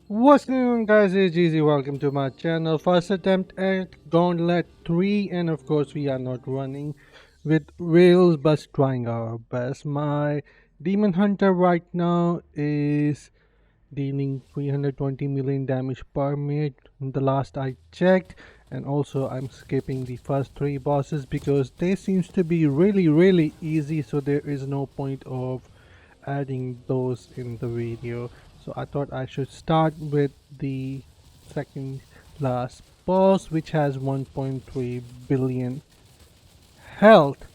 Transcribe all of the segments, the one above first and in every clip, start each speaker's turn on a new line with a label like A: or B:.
A: What's going on, guys? It's Easy. Welcome to my channel. First attempt at Gauntlet 3, and of course we are not running with rails but trying our best. My Demon Hunter right now is dealing 320 million damage per minute the last I checked, and also I'm skipping the first three bosses because they seems to be really easy, so there is no point of adding those in the video. So I thought I should start with the second last boss, which has 1.3 billion health.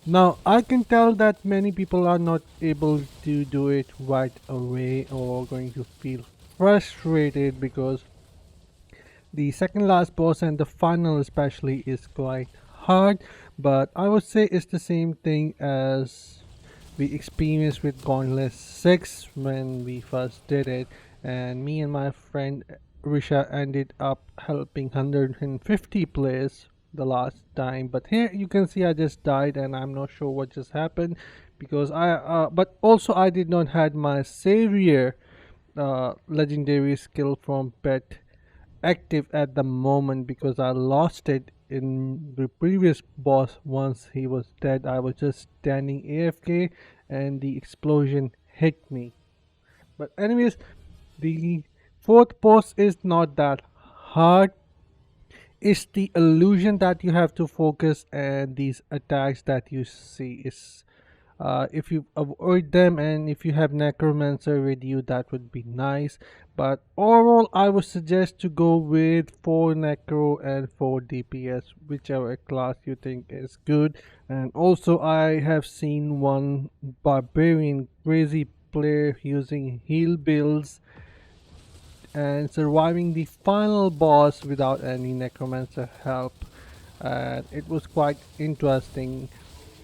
A: Now I can tell that many people are not able to do it right away or going to feel frustrated because the second last boss and the final especially is quite hard, but I would say it's the same thing as we experienced with Gauntlet 6 when we first did it, and me and my friend Risha ended up helping 150 players the last time. But here you can see I just died and I'm not sure what just happened because but also I did not had my savior legendary skill from pet active at the moment because I lost it in the previous boss. Once he was dead, I was just standing AFK and the explosion hit me. But anyways, the fourth boss is not that hard. It's the illusion that you have to focus, and these attacks that you see is if you avoid them and if you have necromancer with you, that would be nice. But overall I would suggest to go with 4 necro and 4 DPS, whichever class you think is good. And also I have seen one barbarian crazy player using heal builds and surviving the final boss without any necromancer help, and it was quite interesting.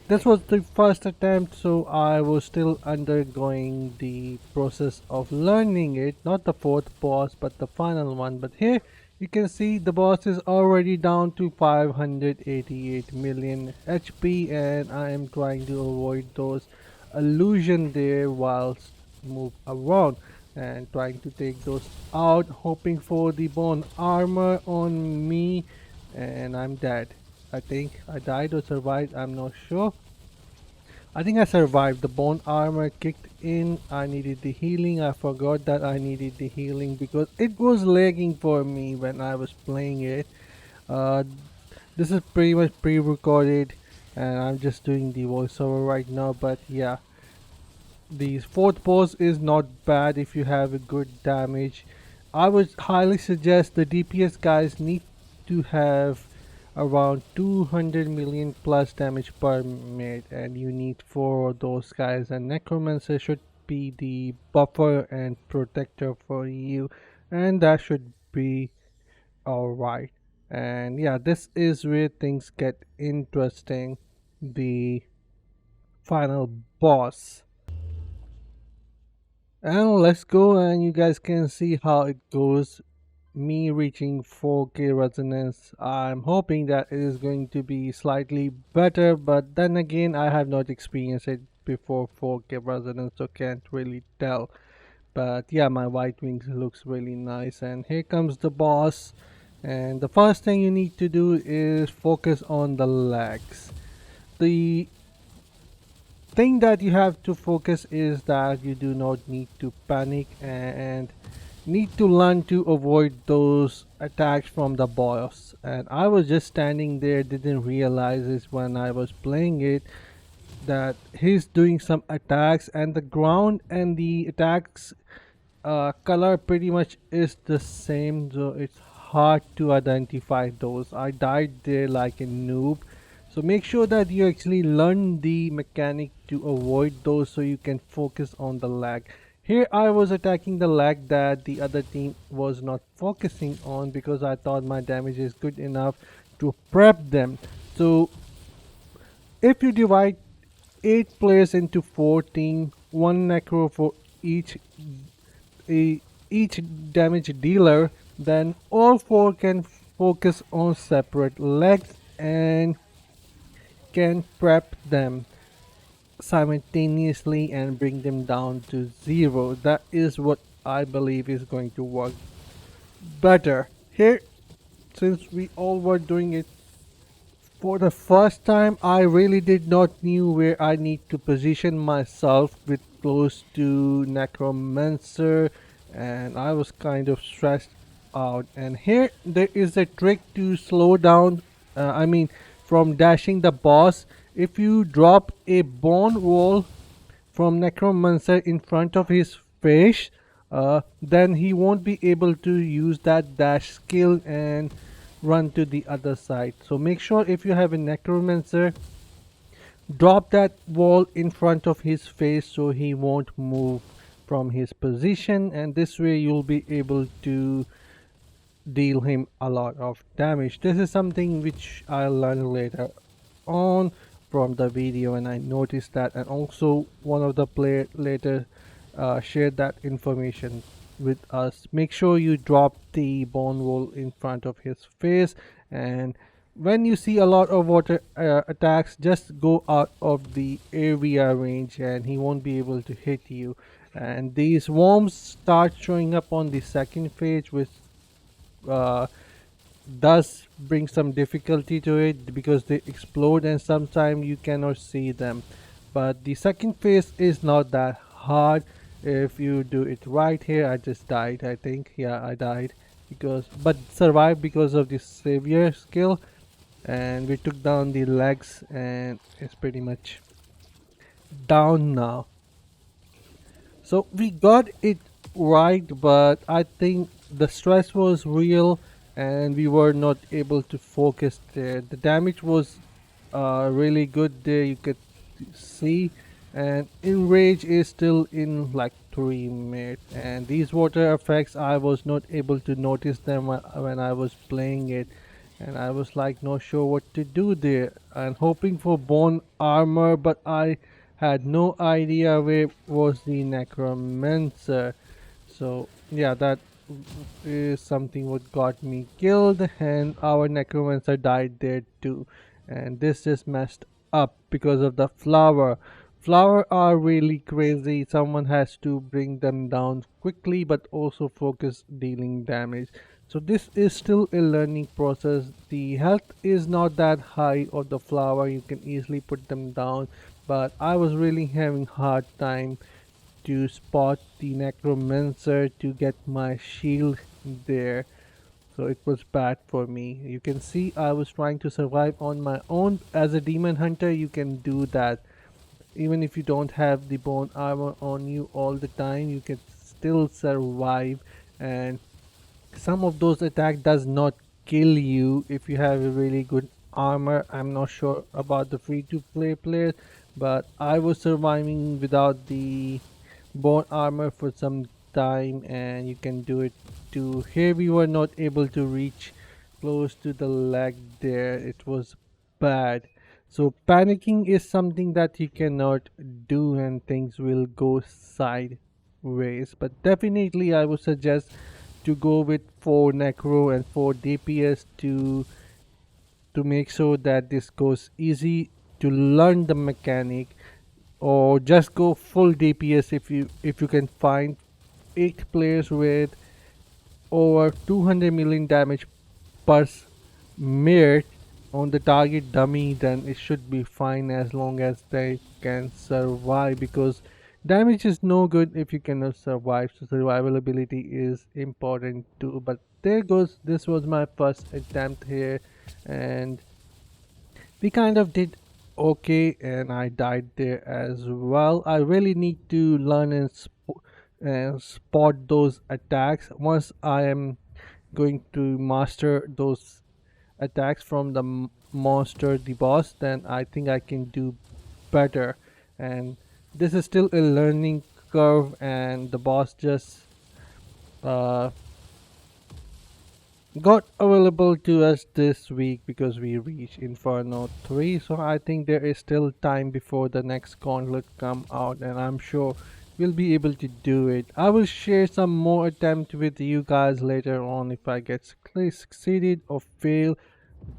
A: This was the first attempt, so I was still undergoing the process of learning it, not the fourth boss, but the final one. But here you can see the boss is already down to 588 million HP, and I am trying to avoid those illusion there whilst move around and trying to take those out, hoping for the bone armor on me, and I'm dead. I think I died or survived, I'm not sure. I think I survived. The bone armor kicked in. I needed the healing. I forgot that I needed the healing because it was lagging for me when I was playing it. Uh, this is pretty much pre-recorded and I'm just doing the voiceover right now. But yeah, the fourth boss is not bad if you have a good damage. I would highly suggest the DPS guys need to have around 200 million plus damage per minute, and you need 4 of those guys, and necromancer should be the buffer and protector for you, and that should be alright. And yeah, this is where things get interesting. The final boss, and let's go, and you guys can see how it goes. Me reaching 4K resonance, I'm hoping that it is going to be slightly better, but then again I have not experienced it before 4K resonance, so can't really tell. But yeah, my white wings looks really nice, and here comes the boss. And the first thing you need to do is focus on the legs. The thing that you have to focus is that you do not need to panic and need to learn to avoid those attacks from the boss. And I was just standing there, didn't realize this when I was playing it, that he's doing some attacks and the ground and the attacks color pretty much is the same, so it's hard to identify those. I died there like a noob, so make sure that you actually learn the mechanic to avoid those so you can focus on the lag. Here I was attacking the lag that the other team was not focusing on because I thought my damage is good enough to prep them. So if you divide 8 players into 4 teams, 1 necro for each each damage dealer, then all 4 can focus on separate legs and can prep them simultaneously and bring them down to 0. That is what I believe is going to work better. Here, since we all were doing it for the first time, I really did not knew where I need to position myself with close to Necromancer, and I was kind of stressed out. And here there is a trick to slow down. I mean, from dashing the boss. If you drop a bone roll from Necromancer in front of his face, then he won't be able to use that dash skill and run to the other side. So make sure if you have a Necromancer, drop that wall in front of his face so he won't move from his position, and this way you'll be able to deal him a lot of damage. This is something which I learned later on from the video, and I noticed that, and also one of the player later shared that information with us. Make sure you drop the bone roll in front of his face, and when you see a lot of water attacks, just go out of the area range and he won't be able to hit you. And these worms start showing up on the second phase, which uh, does bring some difficulty to it because they explode and sometimes you cannot see them. But the second phase is not that hard if you do it right. Here I just died, I think. Yeah, I died because but survived because of the savior skill, and we took down the legs and it's pretty much down now. So we got it right, but I think the stress was real and we were not able to focus there. The damage was really good there, you could see, and enrage is still in like 3 minutes. And these water effects, I was not able to notice them when I was playing it, and I was like not sure what to do there and hoping for bone armor, but I had no idea where was the necromancer. So yeah, that is something what got me killed, and our necromancer died there too. And this just messed up because of the flower. Flower are really crazy. Someone has to bring them down quickly but also focus dealing damage. So this is still a learning process. The health is not that high of the flower, you can easily put them down, but I was really having hard time to spot the necromancer to get my shield there. So it was bad for me. You can see I was trying to survive on my own. As a demon hunter, you can do that. Even if you don't have the bone armor on you all the time, you can still survive, and some of those attack does not kill you if you have a really good armor. I'm not sure about the free to play players, but I was surviving without the bone armor for some time, and you can do it too. Here we were not able to reach close to the leg there, it was bad. So panicking is something that you cannot do and things will go sideways, but definitely I would suggest to go with 4 necro and 4 DPS to make sure that this goes easy to learn the mechanic, or just go full DPS if you can find 8 players with over 200 million damage per minute on the target dummy, then it should be fine as long as they can survive, because damage is no good if you cannot survive. So survival ability is important too. But there goes, this was my first attempt here, and we kind of did okay, and I died there as well. I really need to learn and spot those attacks. Once I am going to master those attacks from the monster, the boss, then I think I can do better. And this is still a learning curve, and the boss just uh, got available to us this week because we reached Inferno 3. So I think there is still time before the next Gauntlet come out, and I'm sure we'll be able to do it. I will share some more attempt with you guys later on if I get succeeded or fail.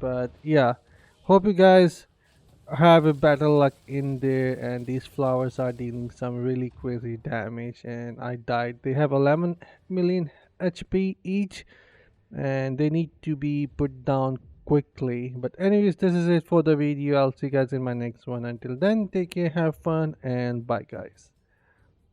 A: But yeah, hope you guys have a battle luck in there, and these flowers are dealing some really crazy damage, and I died. They have 11 million HP each, and they need to be put down quickly. But anyways, this is it for the video. I'll see you guys in my next one. Until then, take care, have fun, and bye guys.